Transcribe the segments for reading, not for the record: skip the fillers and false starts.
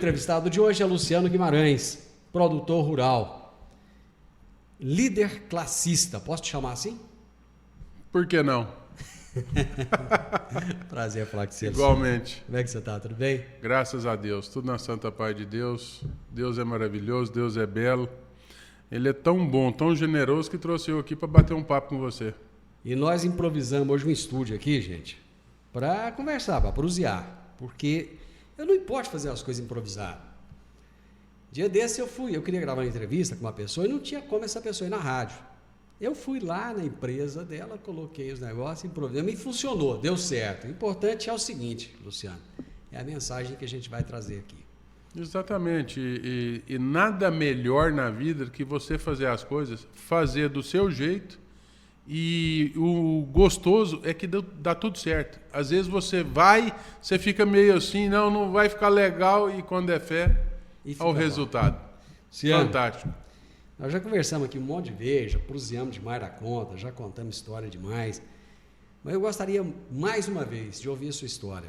entrevistado de hoje é Luciano Guimarães, produtor rural, líder classista. Posso te chamar assim? Por que não? Prazer falar com você. Igualmente. Como é que você está? Tudo bem? Graças a Deus. Tudo na santa paz de Deus. Deus é maravilhoso, Deus é belo. Ele é tão bom, tão generoso que trouxe eu aqui para bater um papo com você. E nós improvisamos hoje um estúdio aqui, gente, para conversar, para prosear. Porque eu não importo fazer as coisas improvisadas. Dia desse eu queria gravar uma entrevista com uma pessoa e não tinha como essa pessoa ir na rádio. Eu fui lá na empresa dela, coloquei os negócios, improvisamos e funcionou, deu certo. O importante é o seguinte, Luciano, é a mensagem que a gente vai trazer aqui. Exatamente. E nada melhor na vida do que você fazer as coisas, fazer do seu jeito. E o gostoso é que dá tudo certo. Às vezes você fica meio assim, não vai ficar legal, e quando é fé, olha o resultado. Luciano, fantástico. Nós já conversamos aqui um monte de vezes, já proseamos demais da conta, já contamos história demais. Mas eu gostaria, mais uma vez, de ouvir a sua história.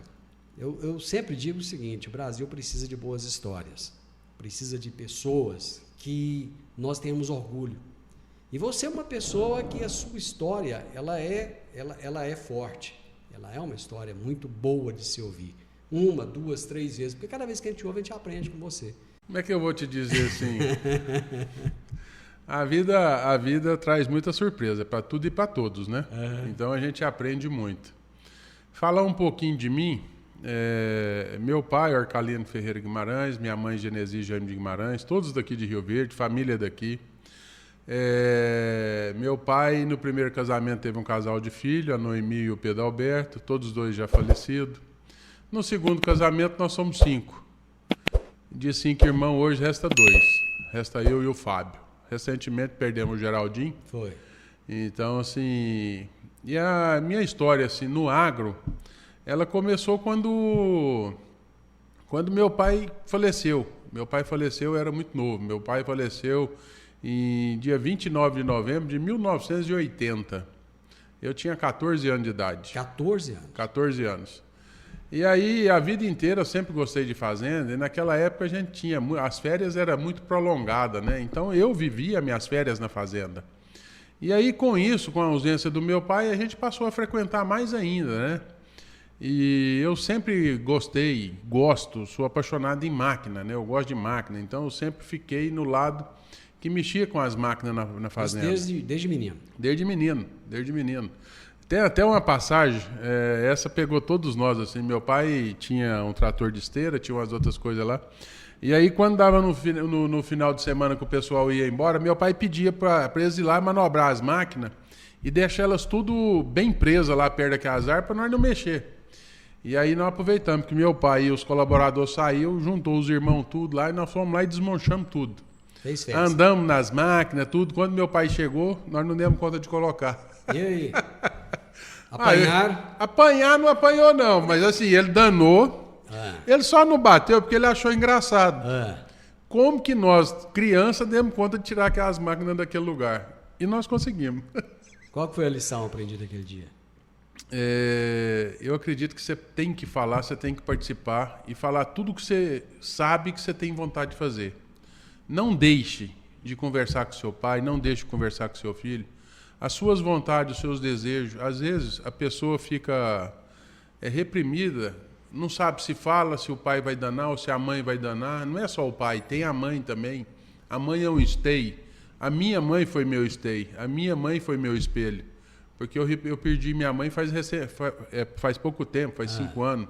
Eu sempre digo o seguinte: o Brasil precisa de boas histórias, precisa de pessoas que nós tenhamos orgulho. E você é uma pessoa que a sua história ela é forte, ela é uma história muito boa de se ouvir. 1, 2, 3 vezes, porque cada vez que a gente ouve, a gente aprende com você. Como é que eu vou te dizer assim? A vida traz muita surpresa para tudo e para todos, né? Então a gente aprende muito. Falar um pouquinho de mim. Meu pai, Arcalino Ferreira Guimarães, minha mãe, Genesi Jaime de Guimarães, todos daqui de Rio Verde, família daqui. Meu pai, no primeiro casamento, teve um casal de filhos, a Noemi e o Pedro Alberto, todos os dois já falecidos. No segundo casamento, nós somos 5. De 5 irmãos, hoje resta 2. Resta eu e o Fábio. Recentemente perdemos o Geraldinho. Foi. Então, assim... E a minha história, assim, no agro, ela começou quando meu pai faleceu. Meu pai faleceu, eu era muito novo. Meu pai faleceu em dia 29 de novembro de 1980. Eu tinha 14 anos de idade. 14 anos? 14 anos. E aí, a vida inteira, eu sempre gostei de fazenda, e naquela época a gente tinha... As férias eram muito prolongadas, né? Então, eu vivia minhas férias na fazenda. E aí, com isso, com a ausência do meu pai, a gente passou a frequentar mais ainda, né? E eu sempre sou apaixonado em máquina, né? Eu gosto de máquina, então eu sempre fiquei no lado que mexia com as máquinas na fazenda. Desde menino? Desde menino. Tem até uma passagem, essa pegou todos nós, assim. Meu pai tinha um trator de esteira, tinha umas outras coisas lá. E aí, quando dava no final de semana que o pessoal ia embora, meu pai pedia para eles ir lá manobrar as máquinas e deixar elas tudo bem presas lá perto daquelas árvores para nós não mexer. E aí nós aproveitamos que meu pai e os colaboradores saíram, juntou os irmãos tudo lá e nós fomos lá e desmanchamos tudo. Fez festa. Andamos nas máquinas, tudo. Quando meu pai chegou, nós não demos conta de colocar. E aí? Apanharam? Apanhar não apanhou não, mas assim, ele danou. Ele só não bateu porque ele achou engraçado. Como que nós, criança, demos conta de tirar aquelas máquinas daquele lugar? E nós conseguimos. Qual que foi a lição aprendida aquele dia? Eu acredito que você tem que falar, você tem que participar e falar tudo que você sabe que você tem vontade de fazer. Não deixe de conversar com seu pai, não deixe de conversar com seu filho. As suas vontades, os seus desejos, às vezes a pessoa fica reprimida, não sabe se fala, se o pai vai danar ou se a mãe vai danar. Não é só o pai, tem a mãe também. A mãe é um esteio. A minha mãe foi meu esteio, a minha mãe foi meu espelho. Porque eu perdi minha mãe faz pouco tempo, faz 5 anos.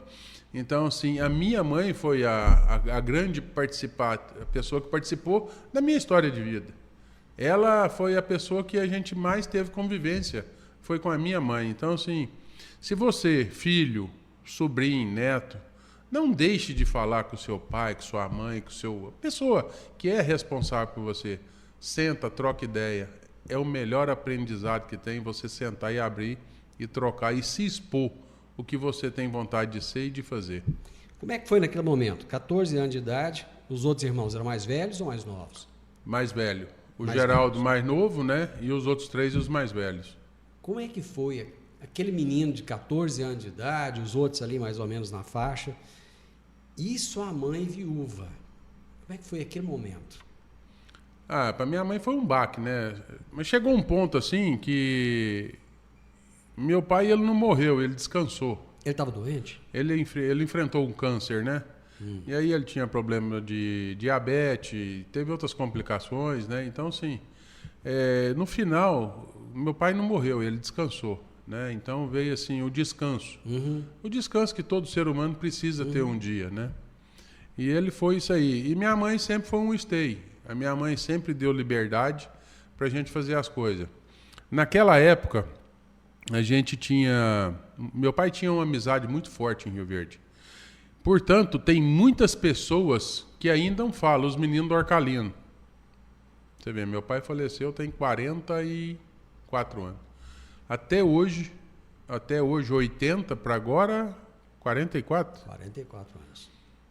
Então, assim, a minha mãe foi a grande a pessoa que participou da minha história de vida. Ela foi a pessoa que a gente mais teve convivência, foi com a minha mãe. Então, assim, se você, filho, sobrinho, neto, não deixe de falar com o seu pai, com sua mãe, com a pessoa que é responsável por você. Senta, troca ideia. É o melhor aprendizado que tem, você sentar e abrir e trocar e se expor o que você tem vontade de ser e de fazer. Como é que foi naquele momento? 14 anos de idade, os outros irmãos eram mais velhos ou mais novos? Mais velho. O Geraldo mais novo, né? E os outros 3 os mais velhos. Como é que foi aquele menino de 14 anos de idade, os outros ali mais ou menos na faixa, E sua mãe viúva? Como é que foi aquele momento? Para minha mãe foi um baque, né? Mas chegou um ponto assim que meu pai ele não morreu, ele descansou. Ele estava doente? Ele enfrentou um câncer, né? E aí ele tinha problema de diabetes, teve outras complicações, né? Então, assim, no final, meu pai não morreu, ele descansou, né? Então veio assim o descanso. O descanso que todo ser humano precisa ter um dia, né? E ele foi isso aí. E minha mãe sempre foi um esteio. A minha mãe sempre deu liberdade para a gente fazer as coisas. Naquela época, a gente tinha... Meu pai tinha uma amizade muito forte em Rio Verde. Portanto, tem muitas pessoas que ainda não falam, os meninos do Arcalino. Você vê, meu pai faleceu tem 44 anos. Até hoje, 80 para agora, 44? 44 anos.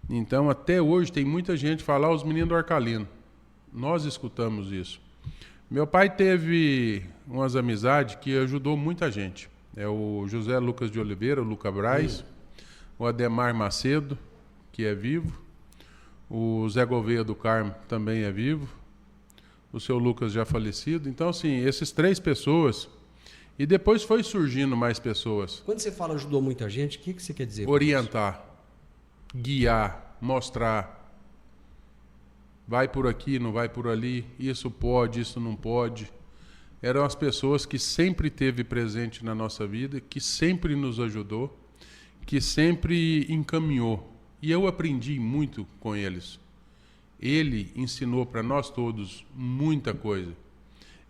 Então, até hoje, tem muita gente falar os meninos do Arcalino. Nós escutamos isso. Meu pai teve umas amizades que ajudou muita gente. É o José Lucas de Oliveira, o Luca Braz, o Ademar Macedo, que é vivo, o Zé Gouveia do Carmo também é vivo, o seu Lucas já falecido. Então, assim, esses 3 pessoas, e depois foi surgindo mais pessoas. Quando você fala ajudou muita gente, o que você quer dizer? Orientar, guiar, mostrar. Vai por aqui, não vai por ali, isso pode, isso não pode. Eram as pessoas que sempre teve presente na nossa vida, que sempre nos ajudou, que sempre encaminhou. E eu aprendi muito com eles. Ele ensinou para nós todos muita coisa.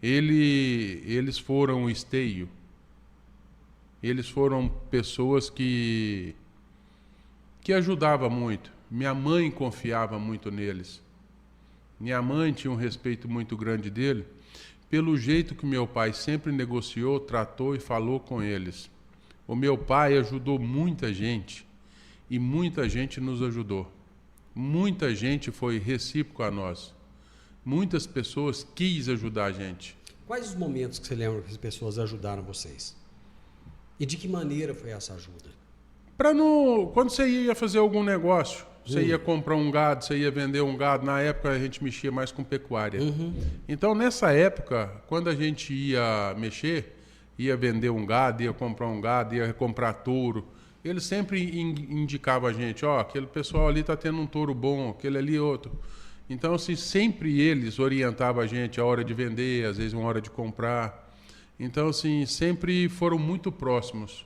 Eles foram esteio. Eles foram pessoas que ajudavam muito. Minha mãe confiava muito neles. Minha mãe tinha um respeito muito grande dele, pelo jeito que meu pai sempre negociou, tratou e falou com eles. O meu pai ajudou muita gente e muita gente nos ajudou. Muita gente foi recíproco a nós. Muitas pessoas quis ajudar a gente. Quais os momentos que você lembra que as pessoas ajudaram vocês? E de que maneira foi essa ajuda? Quando você ia fazer algum negócio, você ia comprar um gado, você ia vender um gado. Na época a gente mexia mais com pecuária. Então nessa época, quando a gente ia mexer, ia vender um gado, ia comprar um gado, ia comprar touro, eles sempre indicavam a gente, aquele pessoal ali está tendo um touro bom, aquele ali outro. Então assim, sempre eles orientavam a gente a hora de vender, às vezes uma hora de comprar. Então assim, sempre foram muito próximos.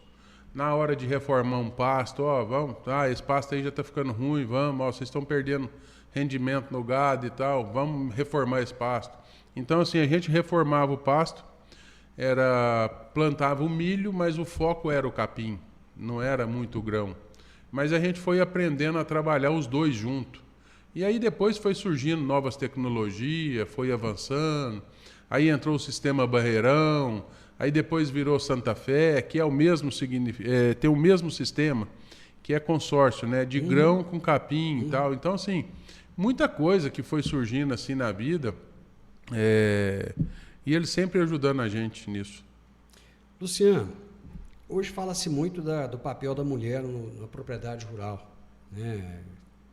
Na hora de reformar um pasto, vamos, esse pasto aí já está ficando ruim, vamos, vocês estão perdendo rendimento no gado e tal, vamos reformar esse pasto. Então, assim, a gente reformava o pasto, plantava o milho, mas o foco era o capim, não era muito grão. Mas a gente foi aprendendo a trabalhar os dois juntos. E aí depois foi surgindo novas tecnologias, foi avançando, aí entrou o sistema Barreirão, aí depois virou Santa Fé, que é o mesmo tem o mesmo sistema, que é consórcio, né, de grão com capim e tal. Então, assim, muita coisa que foi surgindo assim na vida, e ele sempre ajudando a gente nisso. Luciano, hoje fala-se muito do papel da mulher na propriedade rural, né?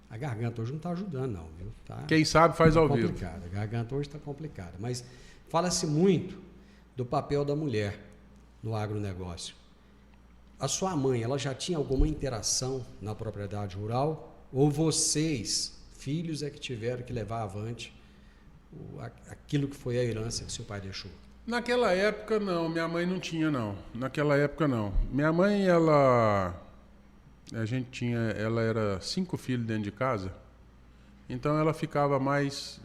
A garganta hoje não está ajudando, não, viu? Quem sabe faz ao vivo. A garganta hoje está complicada, mas fala-se muito do papel da mulher no agronegócio. A sua mãe, ela já tinha alguma interação na propriedade rural? Ou vocês, filhos, é que tiveram que levar avante aquilo que foi a herança que seu pai deixou? Naquela época, não. Minha mãe não tinha, não. Naquela época, não. Minha mãe, ela era 5 filhos dentro de casa. Então ela ficava mais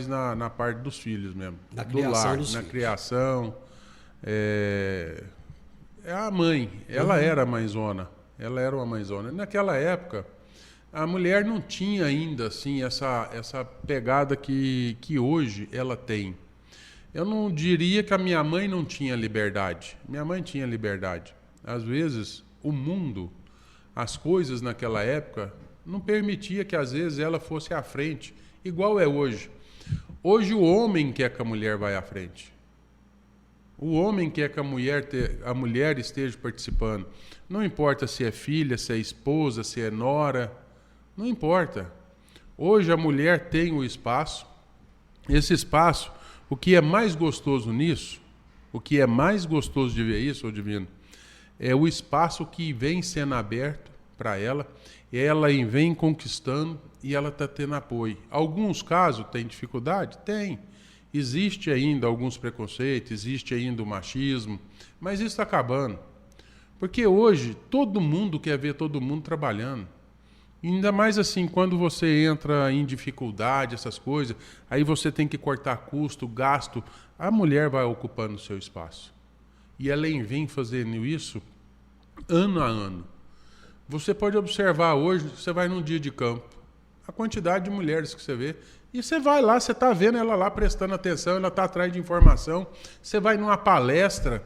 na parte dos filhos mesmo. Na criação dos na filhos. Criação. A mãe, ela era a mãezona. Ela era uma mãezona. Naquela época, a mulher não tinha ainda assim essa pegada que hoje ela tem. Eu não diria que a minha mãe não tinha liberdade. Minha mãe tinha liberdade. Às vezes, o mundo, as coisas naquela época não permitia que às vezes ela fosse à frente, igual é hoje. Hoje o homem quer que a mulher vá à frente. O homem quer que a mulher esteja participando. Não importa se é filha, se é esposa, se é nora. Não importa. Hoje a mulher tem o espaço. Esse espaço, o que é mais gostoso nisso, o que é mais gostoso de ver isso, ô Divino, é o espaço que vem sendo aberto para ela vem conquistando e ela está tendo apoio. Alguns casos tem dificuldade? Tem. Existe ainda alguns preconceitos, existe ainda o machismo, mas isso está acabando. Porque hoje todo mundo quer ver todo mundo trabalhando. Ainda mais assim, quando você entra em dificuldade, essas coisas, aí você tem que cortar custo, gasto, a mulher vai ocupando o seu espaço. E ela vem fazendo isso ano a ano. Você pode observar hoje, você vai num dia de campo, a quantidade de mulheres que você vê, e você vai lá, você está vendo ela lá prestando atenção, ela está atrás de informação, você vai numa palestra,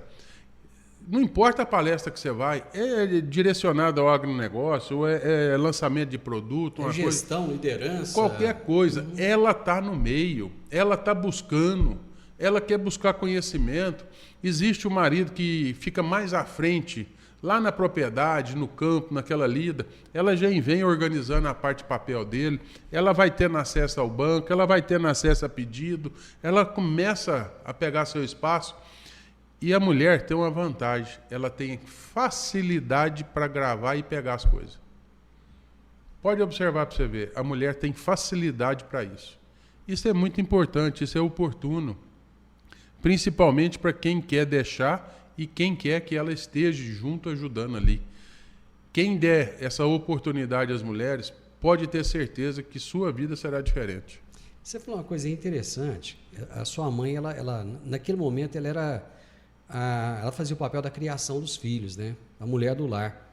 não importa a palestra que você vai, é direcionada ao agronegócio, é lançamento de produto, uma gestão, coisa, liderança. qualquer coisa, ela está no meio, ela está buscando, ela quer buscar conhecimento. Existe o marido que fica mais à frente, lá na propriedade, no campo, naquela lida, ela já vem organizando a parte de papel dele, ela vai tendo acesso ao banco, ela vai tendo acesso a pedido, ela começa a pegar seu espaço. E a mulher tem uma vantagem, ela tem facilidade para gravar e pegar as coisas. Pode observar para você ver, a mulher tem facilidade para isso. Isso é muito importante, isso é oportuno, principalmente para quem quer deixar e quem quer que ela esteja junto ajudando ali. Quem der essa oportunidade às mulheres, pode ter certeza que sua vida será diferente. Você falou uma coisa interessante, a sua mãe, ela naquele momento, ela fazia o papel da criação dos filhos, né? A mulher do lar.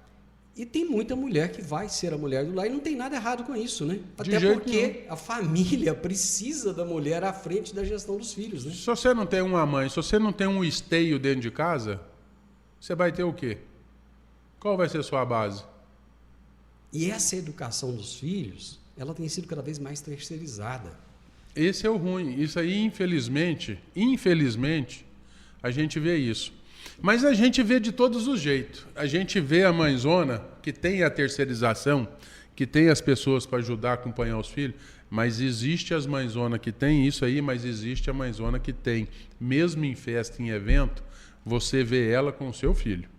E tem muita mulher que vai ser a mulher do lar e não tem nada errado com isso, né? Até porque a família precisa da mulher à frente da gestão dos filhos, né? Se você não tem uma mãe, se você não tem um esteio dentro de casa, você vai ter o quê? Qual vai ser a sua base? E essa educação dos filhos, ela tem sido cada vez mais terceirizada. Esse é o ruim. Isso aí, infelizmente, a gente vê isso. Mas a gente vê de todos os jeitos. A gente vê a mãezona, que tem a terceirização, que tem as pessoas para ajudar a acompanhar os filhos, mas existe as mãezonas que tem isso aí, mas existe a mãezona que tem, mesmo em festa, em evento, você vê ela com o seu filho.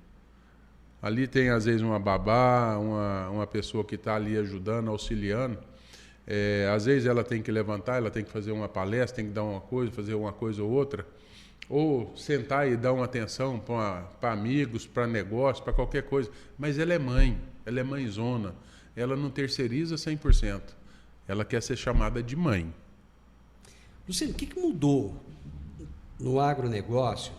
Ali tem, às vezes, uma babá, uma pessoa que está ali ajudando, auxiliando. Às vezes ela tem que levantar, ela tem que fazer uma palestra, tem que dar uma coisa, fazer uma coisa ou outra. Ou sentar e dar uma atenção para amigos, para negócio, para qualquer coisa. Mas ela é mãe, ela é mãezona. Ela não terceiriza 100%. Ela quer ser chamada de mãe. Luciano, o que mudou no agronegócio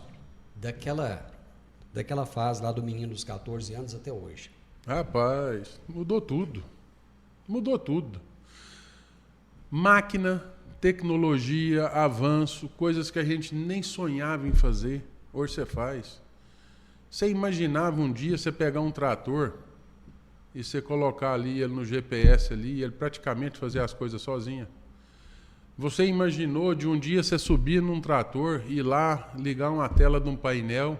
daquela fase lá do menino dos 14 anos até hoje? Rapaz, mudou tudo. Mudou tudo. Máquina, tecnologia, avanço, coisas que a gente nem sonhava em fazer, hoje você faz. Você imaginava um dia você pegar um trator e você colocar ali ele no GPS ali e ele praticamente fazer as coisas sozinho? Você imaginou de um dia você subir num trator e ir lá ligar uma tela de um painel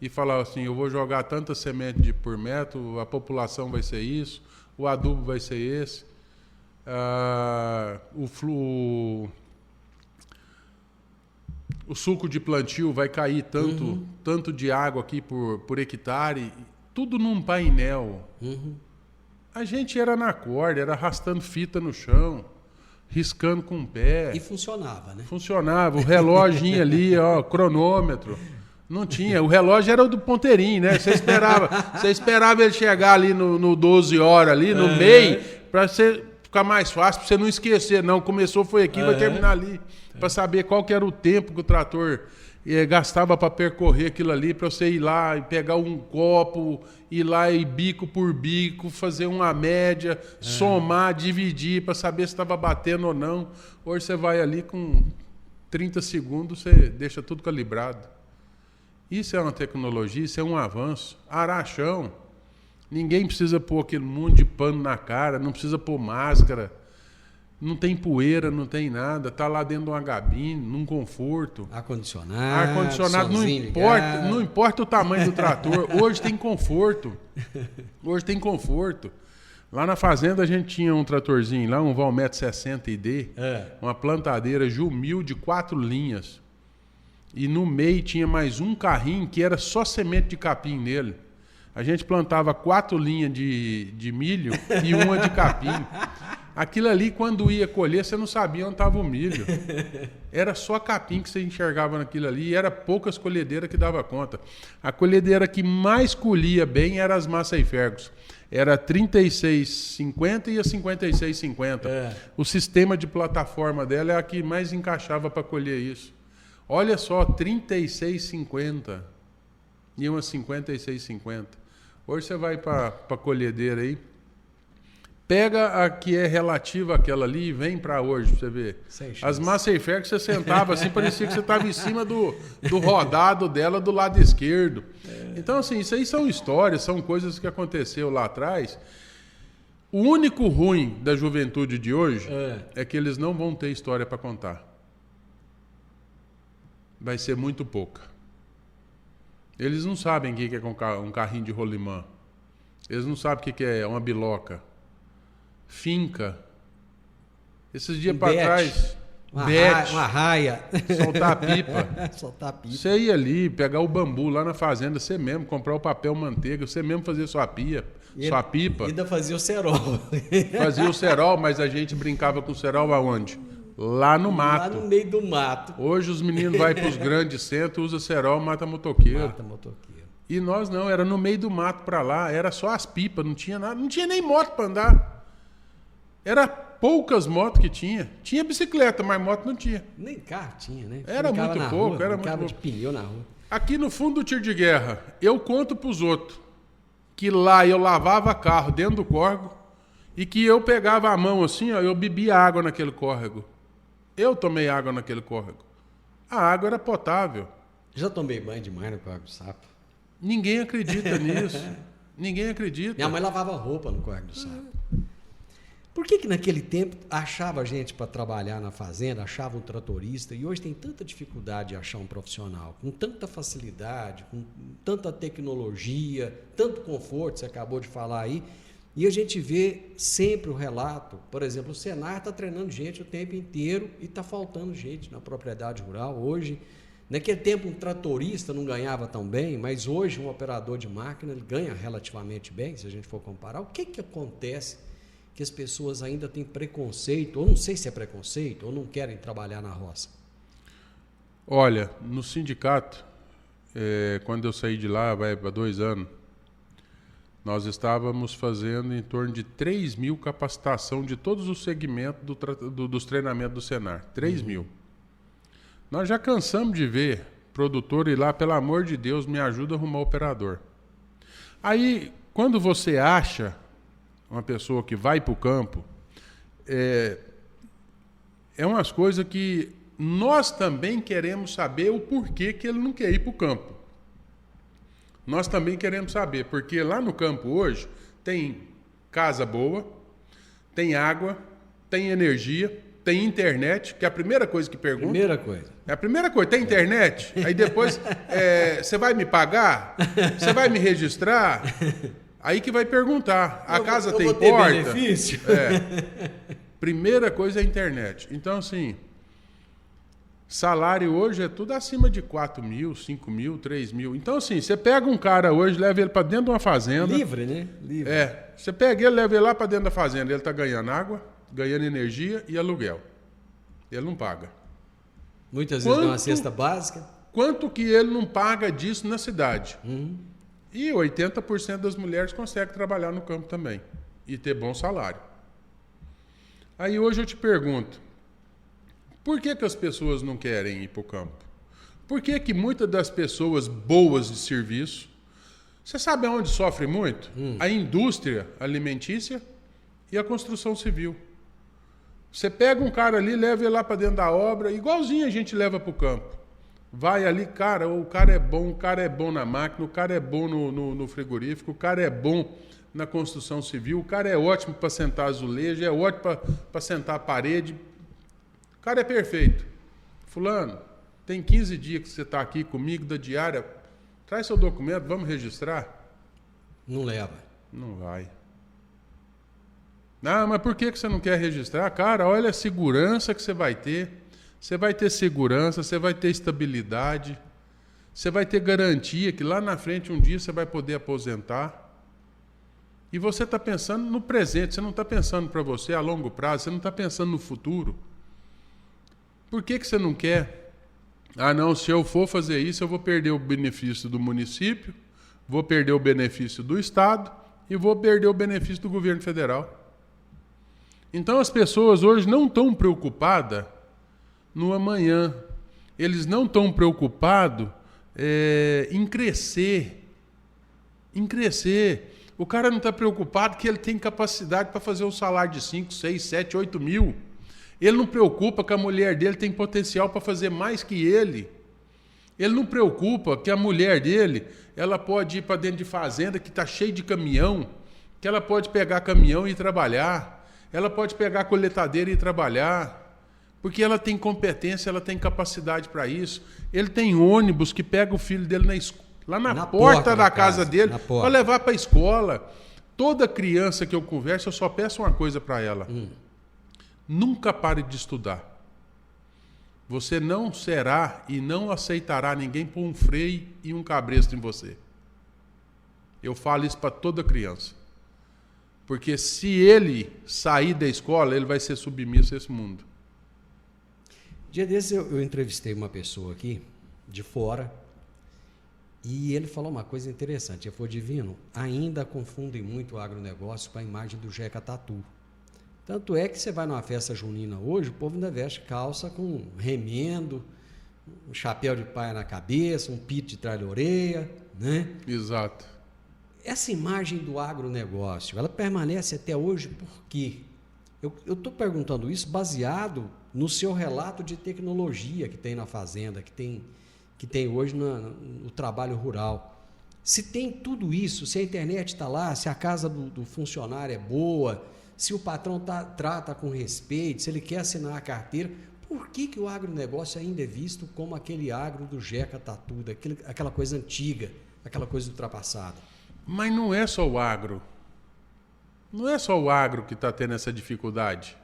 e falar assim, eu vou jogar tanta semente por metro, a população vai ser isso, o adubo vai ser esse. O suco de plantio vai cair tanto de água aqui por hectare, tudo num painel. A gente era na corda, era arrastando fita no chão, riscando com o pé. E funcionava, né? Funcionava, o relógio ali, ó, cronômetro. Não tinha, o relógio era o do ponteirinho, né? Você esperava ele chegar ali no 12 horas, ali no meio, para você ficar mais fácil, para você não esquecer. Não, começou, foi aqui, vai terminar ali. Para saber qual que era o tempo que o trator gastava para percorrer aquilo ali, para você ir lá e pegar um copo, ir lá e bico por bico, fazer uma média, somar, dividir, para saber se estava batendo ou não. Hoje você vai ali com 30 segundos, você deixa tudo calibrado. Isso é uma tecnologia, isso é um avanço. Arar chão. Ninguém precisa pôr aquele monte de pano na cara, não precisa pôr máscara, não tem poeira, não tem nada, está lá dentro de uma gabine, num conforto. Ar-condicionado, não importa o tamanho do trator, hoje tem conforto. Hoje tem conforto. Lá na fazenda a gente tinha um tratorzinho lá, um Valmet 60 ID, uma plantadeira Jumil de 4 linhas. E no meio tinha mais um carrinho que era só semente de capim nele. A gente plantava 4 linhas de milho e uma de capim. Aquilo ali, quando ia colher, você não sabia onde estava o milho. Era só capim que você enxergava naquilo ali e era poucas colhedeiras que dava conta. A colhedeira que mais colhia bem era as Massey Ferguson. Era a 3650 e a 5650. O sistema de plataforma dela é a que mais encaixava para colher isso. Olha só, 3650 e uma 5650. Hoje você vai para a colhedeira aí, pega a que é relativa àquela ali e vem para hoje, pra você ver. As Massey Ferguson, você sentava assim, parecia que você estava em cima do rodado dela do lado esquerdo. Então, assim, isso aí são histórias, são coisas que aconteceu lá atrás. O único ruim da juventude de hoje é que eles não vão ter história para contar. Vai ser muito pouca. Eles não sabem o que é um carrinho de rolimã. Eles não sabem o que é uma biloca. Finca. Esses dias para trás. Uma raia. Soltar a pipa. Soltar a pipa. Você ia ali, pegar o bambu lá na fazenda, você mesmo, comprar o papel manteiga, você mesmo fazer sua pipa. Ainda fazia o cerol. Fazia o cerol, mas a gente brincava com o cerol aonde? Lá no mato. Lá no meio do mato. Hoje os meninos vão para os grandes centros, usa cerol, mata motoqueiro. Mata motoqueiro. E nós não, era no meio do mato para lá, era só as pipas, não tinha nada, não tinha nem moto para andar. Era poucas motos que tinha. Tinha bicicleta, mas moto não tinha. Nem carro tinha, né? Era muito pouco, era muito pouco. de pneu na rua. Aqui no fundo do tiro de guerra, eu conto para os outros que lá eu lavava carro dentro do córrego e que eu pegava a mão assim, ó, eu bebia água naquele córrego. Eu tomei água naquele córrego. A água era potável. Já tomei banho demais no córrego do Sapo. Ninguém acredita nisso. Ninguém acredita. Minha mãe lavava roupa no córrego do Sapo. Por que naquele tempo achava gente para trabalhar na fazenda, achava um tratorista, e hoje tem tanta dificuldade de achar um profissional, com tanta facilidade, com tanta tecnologia, tanto conforto, você acabou de falar aí, e a gente vê sempre o relato, por exemplo, o Senar está treinando gente o tempo inteiro e está faltando gente na propriedade rural. Hoje, naquele tempo um tratorista não ganhava tão bem, mas hoje um operador de máquina ele ganha relativamente bem, se a gente for comparar. O que acontece que as pessoas ainda têm preconceito, ou não sei se é preconceito, ou não querem trabalhar na roça? Olha, no sindicato, quando eu saí de lá, vai para 2 anos, nós estávamos fazendo em torno de 3.000 capacitação de todos os segmentos dos treinamentos do Senar. 3.000. Nós já cansamos de ver produtor ir lá, pelo amor de Deus, me ajuda a arrumar operador. Aí, quando você acha uma pessoa que vai para o campo, é umas coisas que nós também queremos saber o porquê que ele não quer ir para o campo. Nós também queremos saber, porque lá no campo hoje tem casa boa, tem água, tem energia, tem internet, que é a primeira coisa que pergunta. Primeira coisa. É a primeira coisa, tem internet? Aí depois, você vai me pagar? Você vai me registrar? Aí que vai perguntar. A casa tem porta? Ter benefício? Primeira coisa é a internet. Então, assim, salário hoje é tudo acima de 4 mil, 5 mil, 3 mil. Então, assim, você pega um cara hoje, leva ele para dentro de uma fazenda. Livre, né? Livre. Você pega ele, leva ele lá para dentro da fazenda. Ele está ganhando água, ganhando energia e aluguel. Ele não paga. Muitas vezes dá uma cesta básica. Quanto que ele não paga disso na cidade? E 80% das mulheres conseguem trabalhar no campo também e ter bom salário. Aí hoje eu te pergunto, por que as pessoas não querem ir para o campo? Por que muitas das pessoas boas de serviço, você sabe aonde sofre muito? A indústria alimentícia e a construção civil. Você pega um cara ali, leva ele lá para dentro da obra, igualzinho a gente leva para o campo. Vai ali, cara, o cara é bom na máquina, o cara é bom no frigorífico, o cara é bom na construção civil, o cara é ótimo para sentar azulejo, é ótimo para sentar a parede. O cara é perfeito. Fulano, tem 15 dias que você está aqui comigo da diária, traz seu documento, vamos registrar? Não leva. Não vai. Ah, mas por que você não quer registrar? Cara, olha a segurança que você vai ter. Você vai ter segurança, você vai ter estabilidade, você vai ter garantia que lá na frente um dia você vai poder aposentar. E você está pensando no presente, você não está pensando para você a longo prazo, você não está pensando no futuro. Por que você não quer? Ah, não, se eu for fazer isso, eu vou perder o benefício do município, vou perder o benefício do Estado e vou perder o benefício do governo federal. Então as pessoas hoje não estão preocupadas no amanhã. Eles não estão preocupados em crescer. Em crescer. O cara não está preocupado que ele tem capacidade para fazer um salário de 5, 6, 7, 8 mil. Ele não preocupa que a mulher dele tem potencial para fazer mais que ele. Ele não preocupa que a mulher dele ela pode ir para dentro de fazenda que está cheio de caminhão, que ela pode pegar caminhão e ir trabalhar. Ela pode pegar a coletadeira e ir trabalhar, porque ela tem competência, ela tem capacidade para isso. Ele tem ônibus que pega o filho dele lá na porta da casa dele para levar para a escola. Toda criança que eu converso, eu só peço uma coisa para ela. Nunca pare de estudar. Você não será e não aceitará ninguém pôr um freio e um cabresto em você. Eu falo isso para toda criança. Porque se ele sair da escola, ele vai ser submisso a esse mundo. Dia desses eu entrevistei uma pessoa aqui, de fora, e ele falou uma coisa interessante. Ele falou, Divino, ainda confundem muito o agronegócio com a imagem do Jeca Tatu. Tanto é que você vai numa festa junina hoje, o povo ainda veste calça com remendo, um chapéu de paia na cabeça, um pito de trás da orelha, né? Exato. Essa imagem do agronegócio, ela permanece até hoje por quê? Eu estou perguntando isso baseado no seu relato de tecnologia que tem na fazenda, que tem hoje no trabalho rural. Se tem tudo isso, se a internet está lá, se a casa do funcionário é boa, se o patrão trata com respeito, se ele quer assinar a carteira, por que o agronegócio ainda é visto como aquele agro do Jeca Tatu, aquela coisa antiga, aquela coisa ultrapassada? Mas não é só o agro. Não é só o agro que está tendo essa dificuldade.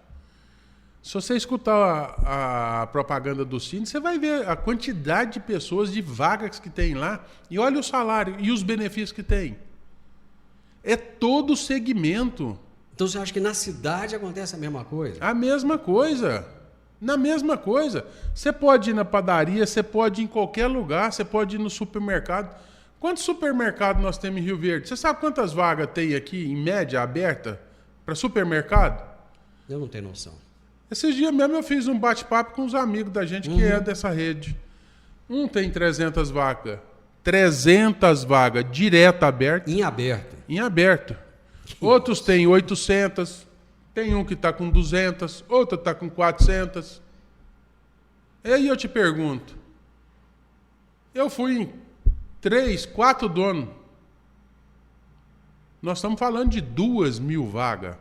Se você escutar a propaganda do Cine, você vai ver a quantidade de pessoas, de vagas que tem lá, e olha o salário e os benefícios que tem. É todo o segmento. Então você acha que na cidade acontece a mesma coisa? A mesma coisa. Na mesma coisa. Você pode ir na padaria, você pode ir em qualquer lugar, você pode ir no supermercado. Quantos supermercados nós temos em Rio Verde? Você sabe quantas vagas tem aqui, em média, aberta, para supermercado? Eu não tenho noção. Esses dias mesmo eu fiz um bate-papo com os amigos da gente que é dessa rede. Um tem 300 vagas. 300 vagas, direto aberto. Em aberto. Em aberto. Outros têm 800. Tem um que está com 200. Outro está com 400. E aí eu te pergunto. Eu fui em 3, 4 donos. Nós estamos falando de 2.000 vagas.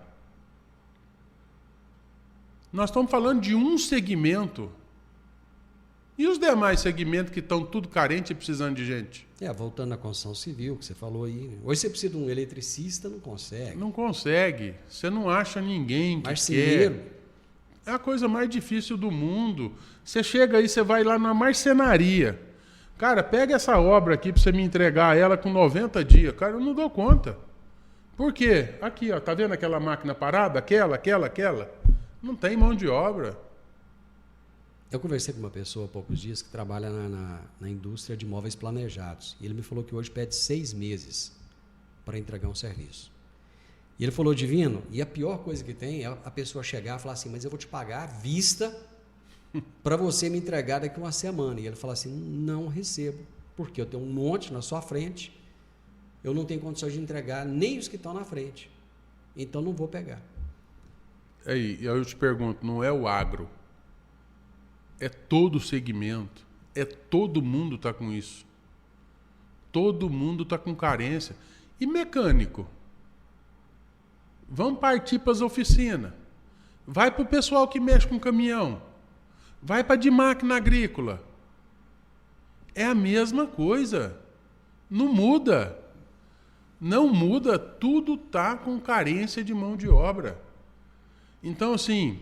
Nós estamos falando de um segmento. E os demais segmentos que estão tudo carentes e precisando de gente? Voltando à construção civil, que você falou aí. Hoje você precisa de um eletricista, não consegue. Não consegue. Você não acha ninguém que marceneiro. Quer. É a coisa mais difícil do mundo. Você chega aí, você vai lá na marcenaria. Cara, pega essa obra aqui para você me entregar ela com 90 dias. Cara, eu não dou conta. Por quê? Aqui, ó, tá vendo aquela máquina parada? Aquela. Não tem mão de obra. Eu conversei com uma pessoa há poucos dias que trabalha na indústria de móveis planejados. E ele me falou que hoje pede 6 meses para entregar um serviço. E ele falou, Divino, e a pior coisa que tem é a pessoa chegar e falar assim, mas eu vou te pagar à vista para você me entregar daqui uma semana. E ele fala assim, não recebo, porque eu tenho um monte na sua frente, eu não tenho condições de entregar nem os que estão na frente. Então não vou pegar. Aí, eu te pergunto, não é o agro, é todo o segmento, todo mundo está com isso. Todo mundo está com carência. E mecânico? Vamos partir para as oficinas. Vai para o pessoal que mexe com caminhão. Vai para de máquina agrícola. É a mesma coisa. Não muda. Não muda, tudo está com carência de mão de obra. Então, assim,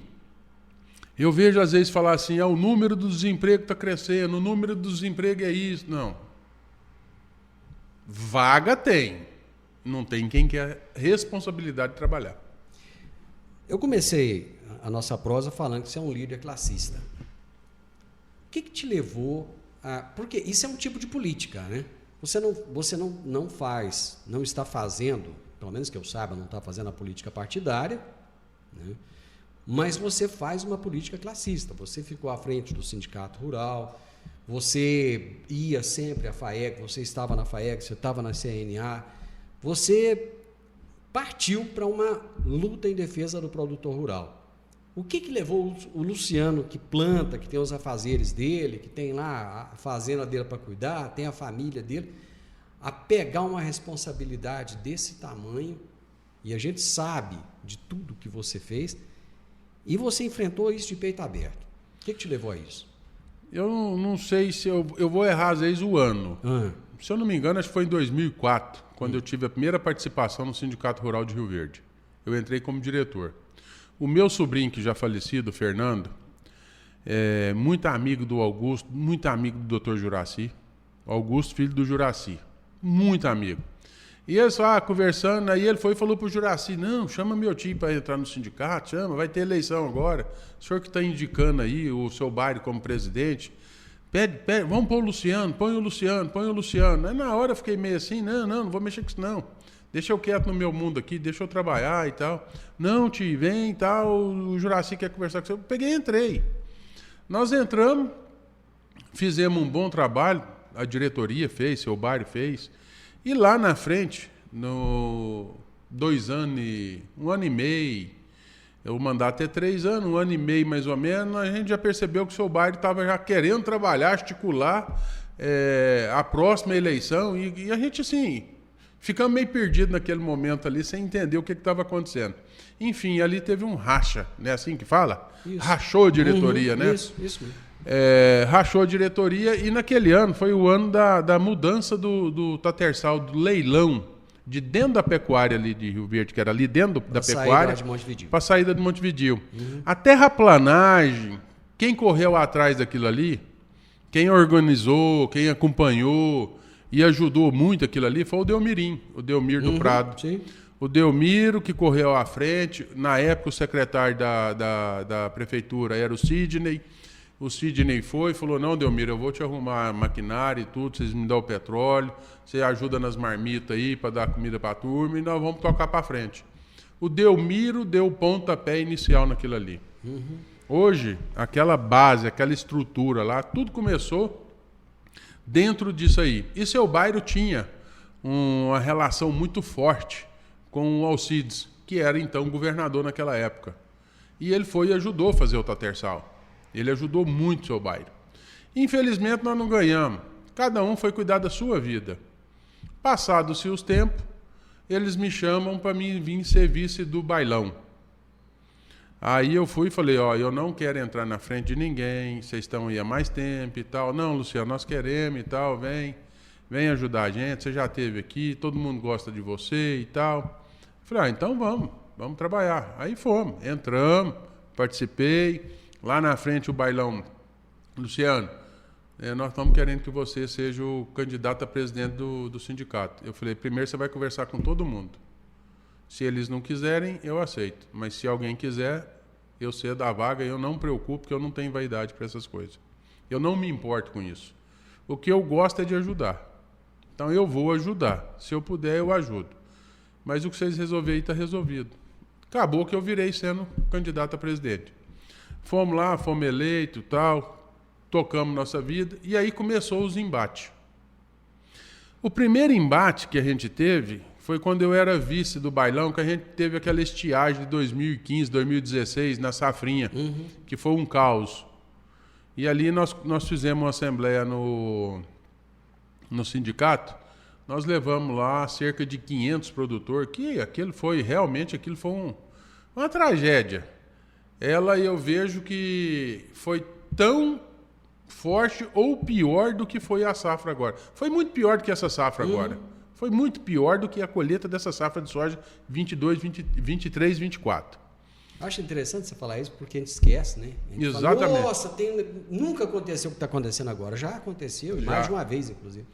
eu vejo às vezes falar assim, o número do desemprego está crescendo, o número do desemprego é isso. Não. Vaga tem. Não tem quem quer responsabilidade de trabalhar. Eu comecei a nossa prosa falando que você é um líder classista. O que te levou a... Porque isso é um tipo de política, né? Você não faz, não está fazendo, pelo menos que eu saiba, não está fazendo a política partidária, né? Mas você faz uma política classista. Você ficou à frente do Sindicato Rural, você ia sempre à FAEG, você estava na FAEG, você estava na CNA, você partiu para uma luta em defesa do produtor rural. O que levou o Luciano, que planta, que tem os afazeres dele, que tem lá a fazenda dele para cuidar, tem a família dele, a pegar uma responsabilidade desse tamanho, e a gente sabe de tudo que você fez, e você enfrentou isso de peito aberto. O que te levou a isso? Eu não sei se eu vou errar às vezes o ano. Se eu não me engano, acho que foi em 2004, quando eu tive a primeira participação no Sindicato Rural de Rio Verde. Eu entrei como diretor. O meu sobrinho, que já falecido, Fernando, é muito amigo do Augusto, muito amigo do Dr. Juraci. Augusto, filho do Juraci. Muito amigo. E eles conversando, aí ele foi e falou para o Juraci, não, chama meu tio para entrar no sindicato, chama, vai ter eleição agora. O senhor que está indicando aí o seu bairro como presidente, pede, vamos pôr o Luciano, põe o Luciano. Aí na hora eu fiquei meio assim, não vou mexer com isso não. Deixa eu quieto no meu mundo aqui, deixa eu trabalhar e tal. Não, tio, vem e tal, o Juraci quer conversar com você. Eu peguei e entrei. Nós entramos, fizemos um bom trabalho, a diretoria fez, seu bairro fez. E lá na frente, no 2 anos, 1 ano e meio, o mandato é 3 anos, 1 ano e meio mais ou menos, a gente já percebeu que o seu bairro estava já querendo trabalhar, articular a próxima eleição. E a gente, assim, ficamos meio perdidos naquele momento ali, sem entender o que estava acontecendo. Enfim, ali teve um racha, né? Assim que fala? Isso. Rachou a diretoria, né? Isso mesmo. Rachou a diretoria e naquele ano foi o ano da mudança do Tatersal, do leilão de dentro da pecuária ali de Rio Verde, que era ali dentro da pecuária, para a saída de Montevidéu. A terraplanagem, quem correu atrás daquilo ali, quem organizou, quem acompanhou e ajudou muito aquilo ali foi o Delmirim, o Delmir do Prado. Sim. O Delmiro, que correu à frente, na época o secretário da prefeitura era o Sidney. O Sidney foi e falou, não, Delmiro, eu vou te arrumar maquinário e tudo, vocês me dão o petróleo, você ajuda nas marmitas aí para dar comida para a turma e nós vamos tocar para frente. O Delmiro deu o pontapé inicial naquilo ali. Hoje, aquela base, aquela estrutura lá, tudo começou dentro disso aí. E seu bairro tinha uma relação muito forte com o Alcides, que era então governador naquela época. E ele foi e ajudou a fazer o Tatersal. Ele ajudou muito o seu bairro. Infelizmente, nós não ganhamos. Cada um foi cuidar da sua vida. Passados-se os tempos, eles me chamam para mim vir ser vice do bailão. Aí eu fui e falei, eu não quero entrar na frente de ninguém, vocês estão aí há mais tempo e tal. Não, Luciano, nós queremos e tal, vem ajudar a gente, você já esteve aqui, todo mundo gosta de você e tal. Falei, então vamos trabalhar. Aí fomos, entramos, participei. Lá na frente o bailão, Luciano, nós estamos querendo que você seja o candidato a presidente do sindicato. Eu falei, primeiro você vai conversar com todo mundo. Se eles não quiserem, eu aceito. Mas se alguém quiser, eu cedo a vaga e eu não me preocupo, porque eu não tenho vaidade para essas coisas. Eu não me importo com isso. O que eu gosto é de ajudar. Então eu vou ajudar. Se eu puder, eu ajudo. Mas o que vocês resolverem está resolvido. Acabou que eu virei sendo candidato a presidente. Fomos lá, fomos eleitos e tal, tocamos nossa vida, e aí começou os embates. O primeiro embate que a gente teve foi quando eu era vice do bailão, que a gente teve aquela estiagem de 2015, 2016, na Safrinha, que foi um caos. E ali nós fizemos uma assembleia no sindicato, nós levamos lá cerca de 500 produtores, que aquilo foi uma tragédia. Eu vejo que foi tão forte ou pior do que foi a safra agora. Foi muito pior do que essa safra agora. Foi muito pior do que a colheita dessa safra de soja 22, 23, 24. Acho interessante você falar isso, porque a gente esquece, né? A gente Exatamente. fala, nossa, nunca aconteceu o que está acontecendo agora. Já aconteceu, mais de uma vez, inclusive.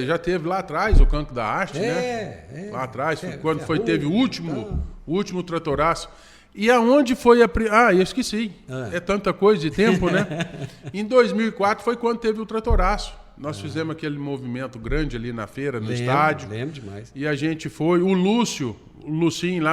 Já teve lá atrás o Cancro da Haste, né? Lá atrás, quando teve o último tratoraço. E aonde foi eu esqueci. É tanta coisa de tempo, né? Em 2004 foi quando teve o tratoraço. Nós fizemos aquele movimento grande ali na feira, no estádio. Lembro demais. E a gente foi, o Lucinho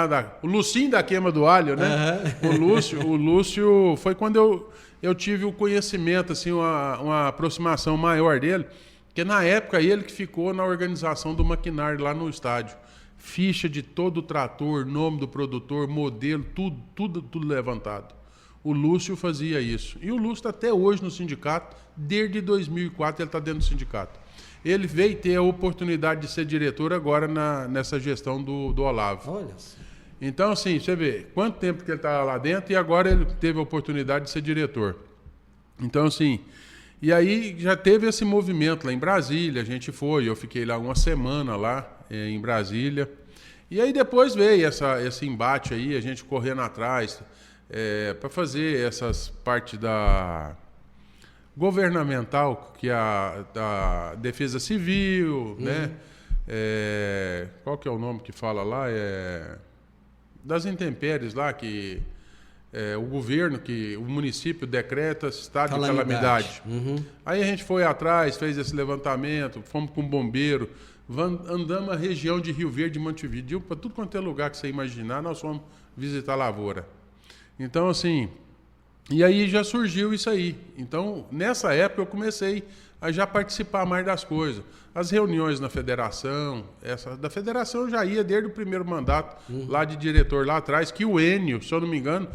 da queima do alho, né? O Lúcio foi quando eu tive o conhecimento, assim, uma aproximação maior dele, porque na época ele que ficou na organização do maquinário lá no estádio. Ficha de todo o trator, nome do produtor, modelo, tudo levantado. O Lúcio fazia isso. E o Lúcio está até hoje no sindicato, desde 2004 ele está dentro do sindicato. Ele veio ter a oportunidade de ser diretor agora nessa gestão do Olavo. Olha só. Então, assim, você vê quanto tempo que ele está lá dentro e agora ele teve a oportunidade de ser diretor. Então, assim, e aí já teve esse movimento lá em Brasília, a gente foi, eu fiquei lá uma semana lá em Brasília. E aí depois veio esse embate aí, a gente correndo atrás para fazer essas partes da governamental, que é da Defesa Civil, né? Qual que é o nome que fala lá? Das intempéries lá, que o governo, o município decreta estado de calamidade. Aí a gente foi atrás, fez esse levantamento, fomos com o bombeiro, andamos a região de Rio Verde e Montevidéu, para tudo quanto é lugar que você imaginar, nós fomos visitar a lavoura. Então, assim, e aí já surgiu isso aí. Então, nessa época eu comecei a já participar mais das coisas. As reuniões na federação, da federação eu já ia desde o primeiro mandato, lá de diretor lá atrás, que o Enio, se eu não me engano,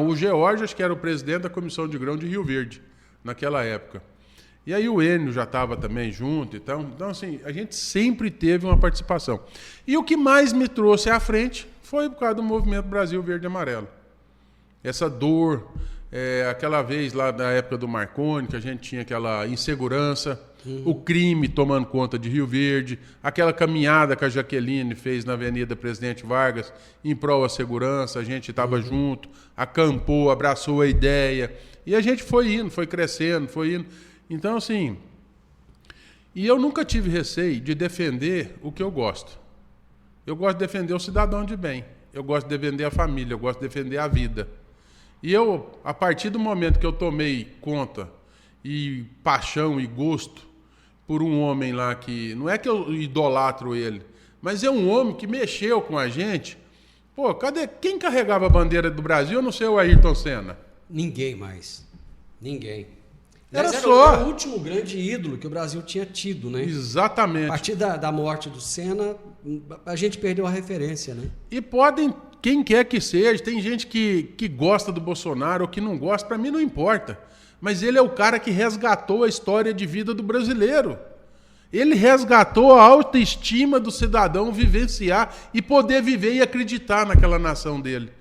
o George, acho que era o presidente da Comissão de Grão de Rio Verde, naquela época. E aí o Enio já estava também junto, então, assim, a gente sempre teve uma participação. E o que mais me trouxe à frente foi por causa do movimento Brasil Verde e Amarelo. Essa dor, aquela vez lá da época do Marconi, que a gente tinha aquela insegurança, o crime tomando conta de Rio Verde, aquela caminhada que a Jaqueline fez na Avenida Presidente Vargas em prol da segurança, a gente estava junto, acampou, abraçou a ideia, e a gente foi indo, foi crescendo, foi indo. Então, assim, e eu nunca tive receio de defender o que eu gosto. Eu gosto de defender o cidadão de bem, eu gosto de defender a família, eu gosto de defender a vida. E eu, a partir do momento que eu tomei conta e paixão e gosto por um homem lá que, não é que eu idolatro ele, mas é um homem que mexeu com a gente. Pô, quem carregava a bandeira do Brasil? Eu não sei, o Ayrton Senna. Ninguém mais. Ninguém. Era só o último grande ídolo que o Brasil tinha tido, né? Exatamente. A partir da morte do Senna, a gente perdeu a referência, né? E podem, quem quer que seja, tem gente que gosta do Bolsonaro ou que não gosta, para mim não importa. Mas ele é o cara que resgatou a história de vida do brasileiro. Ele resgatou a autoestima do cidadão vivenciar e poder viver e acreditar naquela nação dele.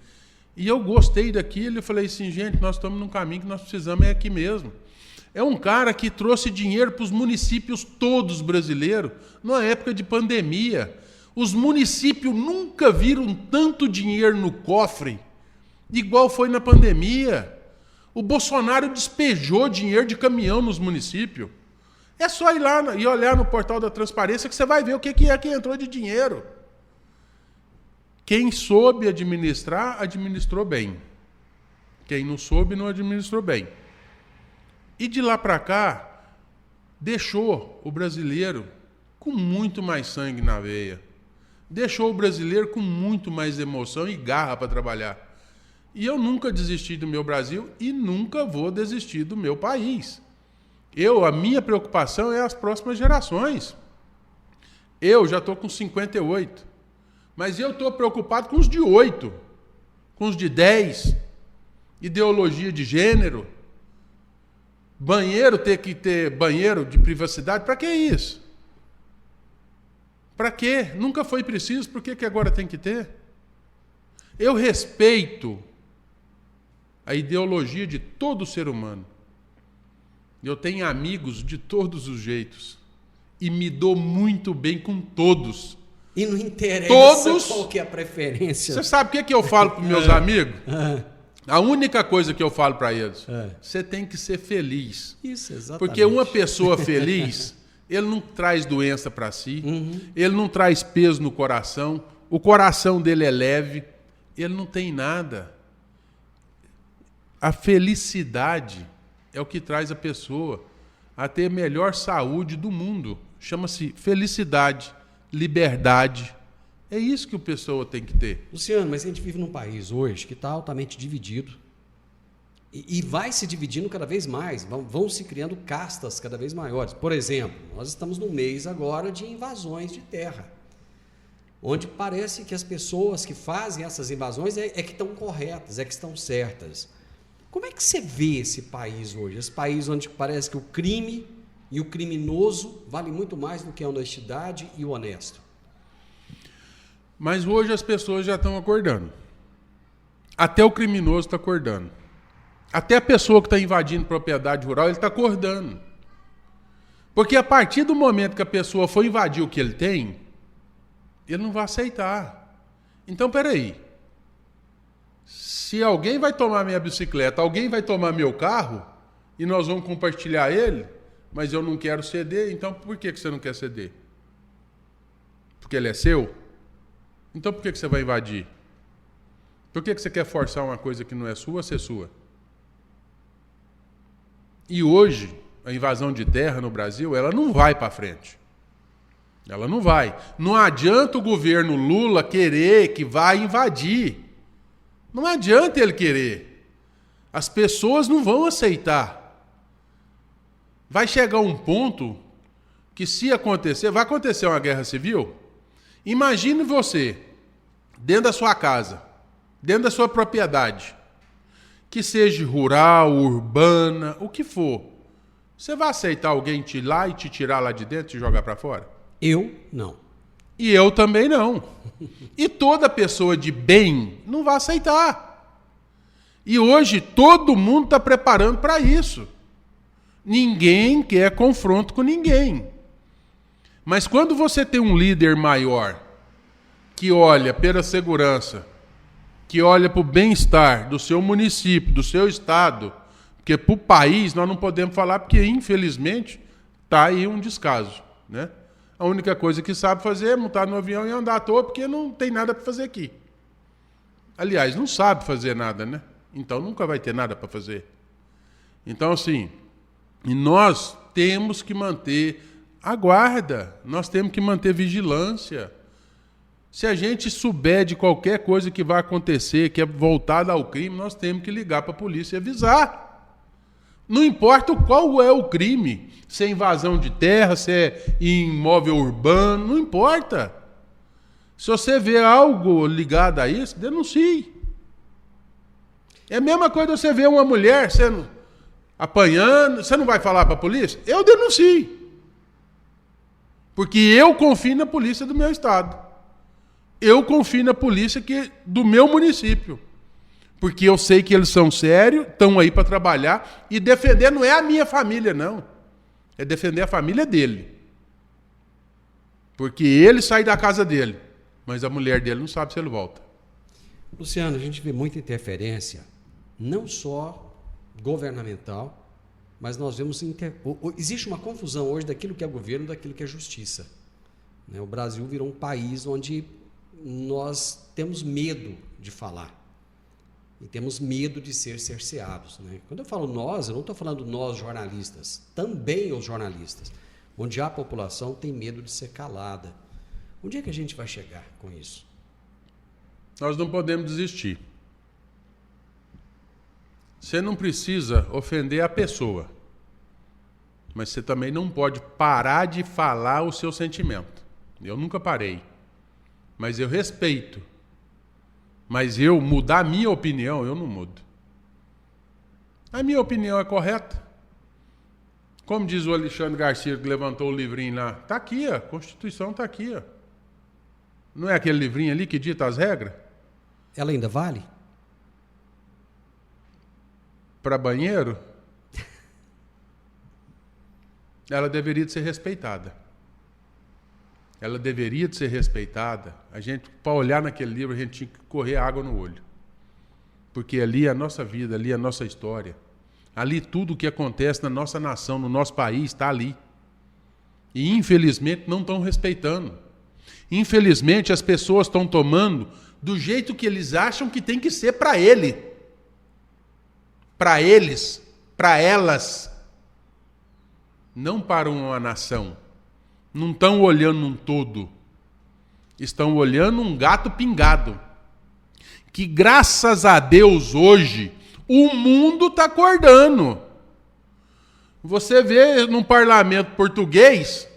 E eu gostei daquilo e falei assim, gente, nós estamos num caminho que nós precisamos aqui mesmo. É um cara que trouxe dinheiro para os municípios todos brasileiros, numa época de pandemia. Os municípios nunca viram tanto dinheiro no cofre, igual foi na pandemia. O Bolsonaro despejou dinheiro de caminhão nos municípios. É só ir lá e olhar no portal da transparência que você vai ver o que é que entrou de dinheiro. Quem soube administrar, administrou bem. Quem não soube, não administrou bem. E de lá para cá, deixou o brasileiro com muito mais sangue na veia. Deixou o brasileiro com muito mais emoção e garra para trabalhar. E eu nunca desisti do meu Brasil e nunca vou desistir do meu país. A minha preocupação é as próximas gerações. Eu já estou com 58, mas eu estou preocupado com os de 8, com os de 10, ideologia de gênero, banheiro, ter que ter banheiro de privacidade, para que isso? Para quê? Nunca foi preciso, por que agora tem que ter? Eu respeito a ideologia de todo ser humano. Eu tenho amigos de todos os jeitos e me dou muito bem com todos. E não interessa Todos, qual que é a preferência. Você sabe o que eu falo para meus amigos? A única coisa que eu falo para eles, você tem que ser feliz. Isso, exatamente. Porque uma pessoa feliz, ele não traz doença para si, ele não traz peso no coração, o coração dele é leve, ele não tem nada. A felicidade é o que traz a pessoa a ter a melhor saúde do mundo. Chama-se felicidade, liberdade. É isso que a pessoa tem que ter. Luciano, mas a gente vive num país hoje que está altamente dividido e vai se dividindo cada vez mais, vão se criando castas cada vez maiores. Por exemplo, nós estamos num mês agora de invasões de terra, onde parece que as pessoas que fazem essas invasões é que estão corretas, é que estão certas. Como é que você vê esse país hoje? Esse país onde parece que o crime e o criminoso vale muito mais do que a honestidade e o honesto. Mas hoje as pessoas já estão acordando. Até o criminoso está acordando. Até a pessoa que está invadindo propriedade rural, ele está acordando. Porque a partir do momento que a pessoa for invadir o que ele tem, ele não vai aceitar. Então, peraí. Se alguém vai tomar minha bicicleta, alguém vai tomar meu carro, e nós vamos compartilhar ele, mas eu não quero ceder, então por que você não quer ceder? Porque ele é seu? Então por que você vai invadir? Por que você quer forçar uma coisa que não é sua a ser sua? E hoje, a invasão de terra no Brasil, ela não vai para frente. Ela não vai. Não adianta o governo Lula querer que vai invadir. Não adianta ele querer. As pessoas não vão aceitar. Vai chegar um ponto que, se acontecer, vai acontecer uma guerra civil. Imagine você, dentro da sua casa, dentro da sua propriedade, que seja rural, urbana, o que for. Você vai aceitar alguém te ir lá e te tirar lá de dentro e jogar para fora? Eu não. E eu também não. E toda pessoa de bem não vai aceitar. E hoje todo mundo está preparando para isso. Ninguém quer confronto com ninguém. Mas quando você tem um líder maior que olha pela segurança, que olha para o bem-estar do seu município, do seu estado, porque para o país nós não podemos falar, porque infelizmente está aí um descaso, né? A única coisa que sabe fazer é montar no avião e andar à toa, porque não tem nada para fazer aqui. Aliás, não sabe fazer nada, né? Então nunca vai ter nada para fazer. Então, assim, e nós temos que manter a guarda, nós temos que manter vigilância. Se a gente souber de qualquer coisa que vai acontecer, que é voltada ao crime, nós temos que ligar para a polícia e avisar. Não importa qual é o crime, se é invasão de terra, se é imóvel urbano, não importa. Se você vê algo ligado a isso, denuncie. É a mesma coisa você ver uma mulher sendo apanhando, você não vai falar para a polícia? Eu denuncio. Porque eu confio na polícia do meu estado. Eu confio na polícia do meu município. Porque eu sei que eles são sérios, estão aí para trabalhar, e defender não é a minha família, não. É defender a família dele. Porque ele sai da casa dele, mas a mulher dele não sabe se ele volta. Luciano, a gente vê muita interferência, não só governamental, mas nós vemos... Existe uma confusão hoje daquilo que é governo e daquilo que é justiça. O Brasil virou um país onde nós temos medo de falar. E temos medo de ser cerceados. Quando eu falo nós, eu não estou falando nós jornalistas, também os jornalistas, onde a população tem medo de ser calada. Onde é que a gente vai chegar com isso? Nós não podemos desistir. Você não precisa ofender a pessoa, mas você também não pode parar de falar o seu sentimento. Eu nunca parei, mas eu respeito. Mas eu mudar a minha opinião, eu não mudo. A minha opinião é correta. Como diz o Alexandre Garcia, que levantou o livrinho lá, está aqui, a Constituição está aqui. Ó. Não é aquele livrinho ali que dita as regras? Ela ainda vale? Para banheiro? Ela deveria ser respeitada. ela deveria de ser respeitada, a gente, para olhar naquele livro, a gente tinha que correr água no olho. Porque ali é a nossa vida, ali é a nossa história. Ali tudo o que acontece na nossa nação, no nosso país, está ali. E infelizmente não estão respeitando. Infelizmente as pessoas estão tomando do jeito que eles acham que tem que ser para ele. Para eles, para elas. Não para uma nação. Não estão olhando um todo. Estão olhando um gato pingado. Que graças a Deus hoje o mundo está acordando. Você vê num parlamento português,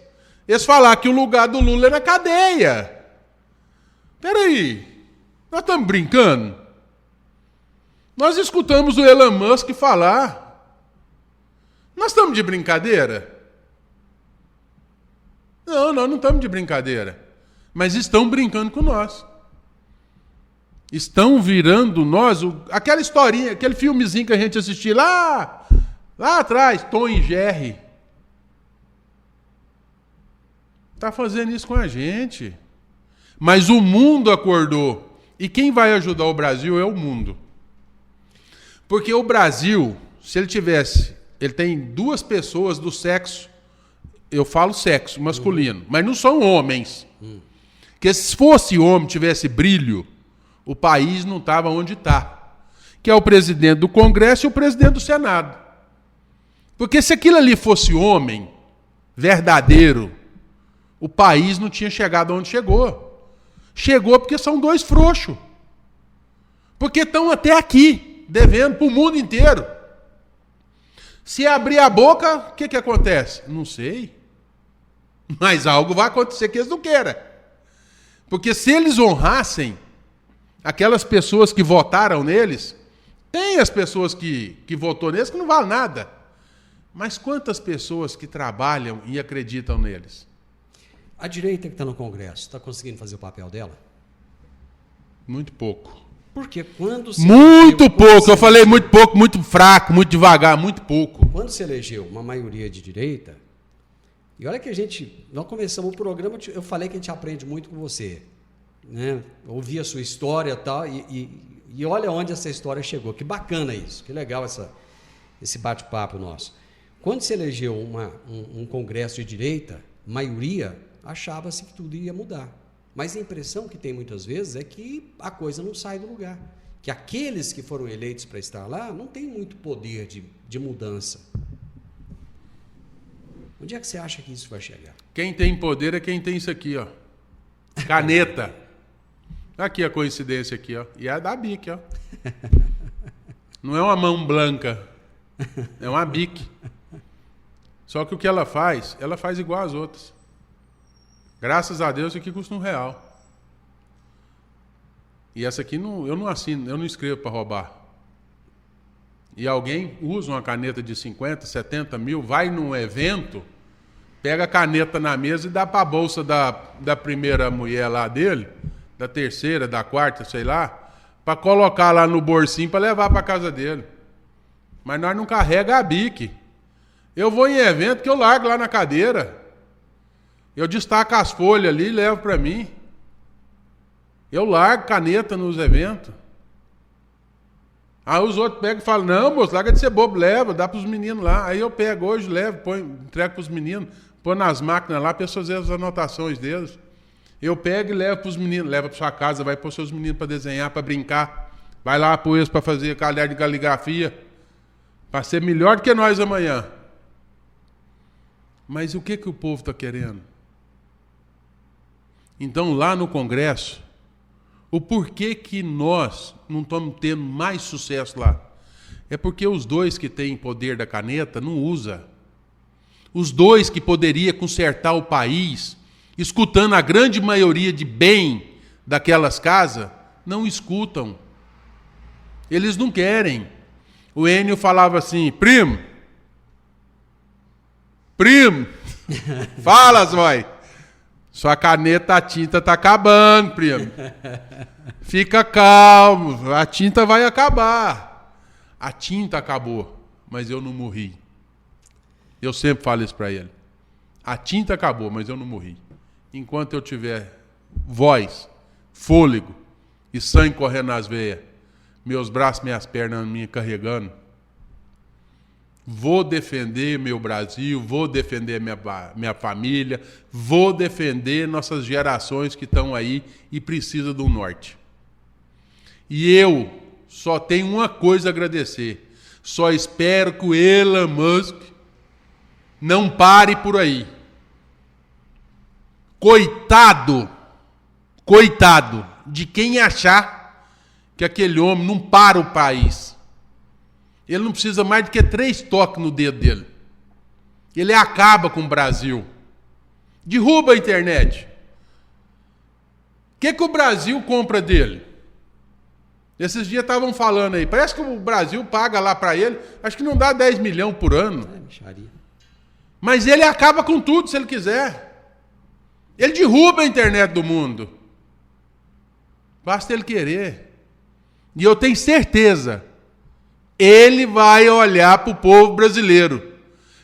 eles falar que o lugar do Lula é na cadeia. Peraí, nós estamos brincando? Nós escutamos o Elon Musk falar. Nós estamos de brincadeira? Não, nós não estamos de brincadeira. Mas estão brincando com nós. Estão virando nós, aquela historinha, aquele filmezinho que a gente assistiu lá atrás, Tom e Jerry. Está fazendo isso com a gente. Mas o mundo acordou. E quem vai ajudar o Brasil é o mundo. Porque o Brasil, se ele tem duas pessoas do sexo, eu falo sexo masculino, mas não são homens. Porque se fosse homem, tivesse brilho, o país não estava onde está. Que é o presidente do Congresso e o presidente do Senado. Porque se aquilo ali fosse homem, verdadeiro, o país não tinha chegado onde chegou. Chegou porque são dois frouxos. Porque estão até aqui, devendo para o mundo inteiro. Se abrir a boca, o que acontece? Não sei. Mas algo vai acontecer que eles não queiram. Porque se eles honrassem aquelas pessoas que votaram neles, tem as pessoas que votou neles que não valem nada. Mas quantas pessoas que trabalham e acreditam neles? A direita que está no Congresso, está conseguindo fazer o papel dela? Muito pouco. Porque quando se muito elegeu, pouco, eu falei muito pouco, muito fraco, muito devagar, muito pouco. Quando se elegeu uma maioria de direita, e olha que nós começamos o programa, eu falei que a gente aprende muito com você, né? Ouvi a sua história tal, e olha onde essa história chegou. Que bacana isso, que legal esse bate-papo nosso. Quando se elegeu um congresso de direita, maioria, achava-se que tudo ia mudar. Mas a impressão que tem muitas vezes é que a coisa não sai do lugar. Que aqueles que foram eleitos para estar lá não têm muito poder de mudança. Onde é que você acha que isso vai chegar? Quem tem poder é quem tem isso aqui, ó. Caneta. Aqui a coincidência aqui, ó. E é da BIC, ó. Não é uma mão branca. É uma BIC. Só que o que ela faz igual às outras. Graças a Deus, isso aqui custa R$1. E essa aqui eu não assino, eu não escrevo para roubar. E alguém usa uma caneta de 50, 70 mil, vai num evento, pega a caneta na mesa e dá para a bolsa da primeira mulher lá dele, da terceira, da quarta, sei lá, para colocar lá no bolsinho para levar para casa dele. Mas nós não carrega a BIC. Eu vou em evento que eu largo lá na cadeira. Eu destaco as folhas ali e levo para mim. Eu largo caneta nos eventos. Aí os outros pegam e falam, não, moço, larga de ser bobo, leva, dá para os meninos lá. Aí eu pego hoje, levo, entrego para os meninos, põe nas máquinas lá, para eles fazerem as anotações deles. Eu pego e levo para os meninos, leva para sua casa, vai para os seus meninos para desenhar, para brincar. Vai lá para eles para fazer caderno de caligrafia, para ser melhor do que nós amanhã. Mas o que o povo está querendo? Então, lá no Congresso, o porquê que nós não estamos tendo mais sucesso lá? É porque os dois que têm poder da caneta não usam. Os dois que poderiam consertar o país, escutando a grande maioria de bem daquelas casas, não escutam. Eles não querem. O Enio falava assim, primo, fala, Zói. Sua caneta, a tinta está acabando, primo. Fica calmo, a tinta vai acabar. A tinta acabou, mas eu não morri. Eu sempre falo isso para ele. A tinta acabou, mas eu não morri. enquanto eu tiver voz, fôlego e sangue correndo nas veias, meus braços, minhas pernas me carregando, vou defender meu Brasil, vou defender minha família, vou defender nossas gerações que estão aí e precisam do norte. E eu só tenho uma coisa a agradecer. Só espero que o Elon Musk não pare por aí. Coitado de quem achar que aquele homem não para o país. Ele não precisa mais do que 3 toques no dedo dele. Ele acaba com o Brasil. Derruba a internet. O que o Brasil compra dele? Esses dias estavam falando aí. Parece que o Brasil paga lá para ele. Acho que não dá 10 milhões por ano. Mas ele acaba com tudo se ele quiser. Ele derruba a internet do mundo. Basta ele querer. E eu tenho certeza, ele vai olhar para o povo brasileiro.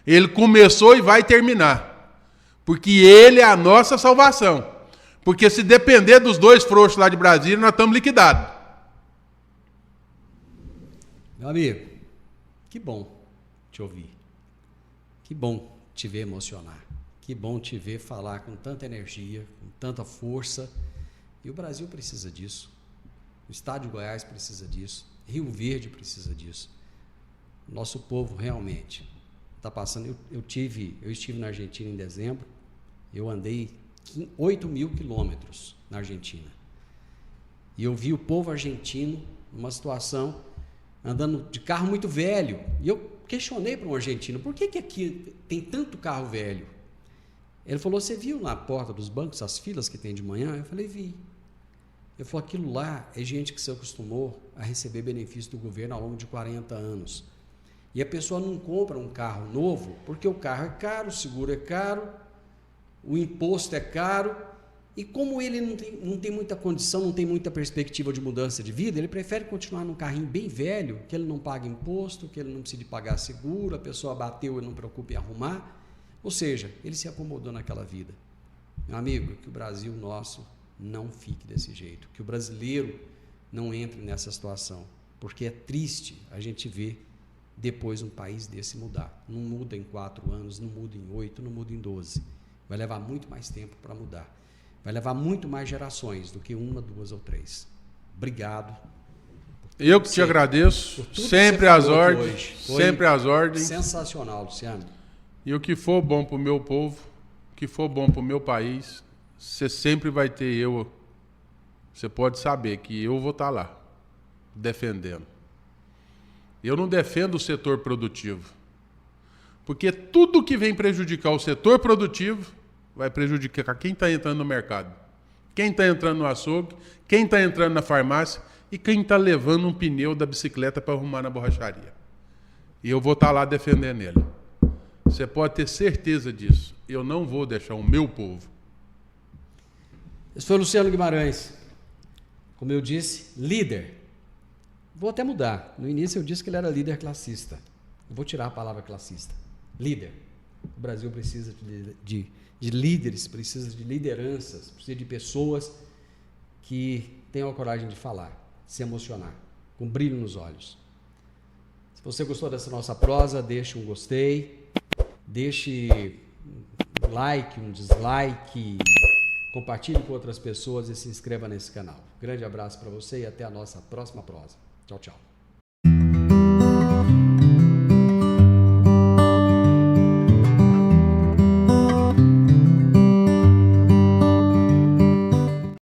Ele começou e vai terminar. Porque ele é a nossa salvação. Porque se depender dos 2 frouxos lá de Brasília, nós estamos liquidados. Meu amigo, que bom te ouvir. Que bom te ver emocionar. Que bom te ver falar com tanta energia, com tanta força. E o Brasil precisa disso. O estado de Goiás precisa disso. Rio Verde precisa disso. Nosso povo realmente está passando. Eu estive na Argentina em dezembro. Eu andei 8 mil quilômetros na Argentina. E eu vi o povo argentino numa situação, andando de carro muito velho. E eu questionei para um argentino, por que aqui tem tanto carro velho? Ele falou, você viu na porta dos bancos as filas que tem de manhã? Eu falei, vi. Ele falou, aquilo lá é gente que se acostumou a receber benefício do governo ao longo de 40 anos. E a pessoa não compra um carro novo, porque o carro é caro, o seguro é caro, o imposto é caro, e como ele não tem muita condição, não tem muita perspectiva de mudança de vida, ele prefere continuar num carrinho bem velho, que ele não paga imposto, que ele não precisa de pagar seguro, a pessoa bateu e não preocupa em arrumar. Ou seja, ele se acomodou naquela vida. Meu amigo, que o Brasil nosso não fique desse jeito, que o brasileiro não entre nessa situação, porque é triste a gente ver depois um país desse mudar. Não muda em 4 anos, não muda em 8, não muda em 12. Vai levar muito mais tempo para mudar. Vai levar muito mais gerações do que 1, 2 ou 3. Obrigado. Eu que te agradeço. Sempre às ordens. Sempre às ordens. Sensacional, Luciano. E o que for bom para o meu povo, o que for bom para o meu país, você sempre vai ter eu. Você pode saber que eu vou estar lá, defendendo. Eu não defendo o setor produtivo. Porque tudo que vem prejudicar o setor produtivo vai prejudicar quem está entrando no mercado. Quem está entrando no açougue, quem está entrando na farmácia e quem está levando um pneu da bicicleta para arrumar na borracharia. E eu vou estar lá defendendo ele. Você pode ter certeza disso. Eu não vou deixar o meu povo. Esse foi o Luciano Guimarães. Como eu disse, líder. Vou até mudar. No início eu disse que ele era líder classista. Eu vou tirar a palavra classista. Líder. O Brasil precisa de líderes, precisa de lideranças, precisa de pessoas que tenham a coragem de falar, se emocionar, com brilho nos olhos. Se você gostou dessa nossa prosa, deixe um gostei, deixe um like, um dislike, compartilhe com outras pessoas e se inscreva nesse canal. Grande abraço para você e até a nossa próxima prosa. Tchau, tchau.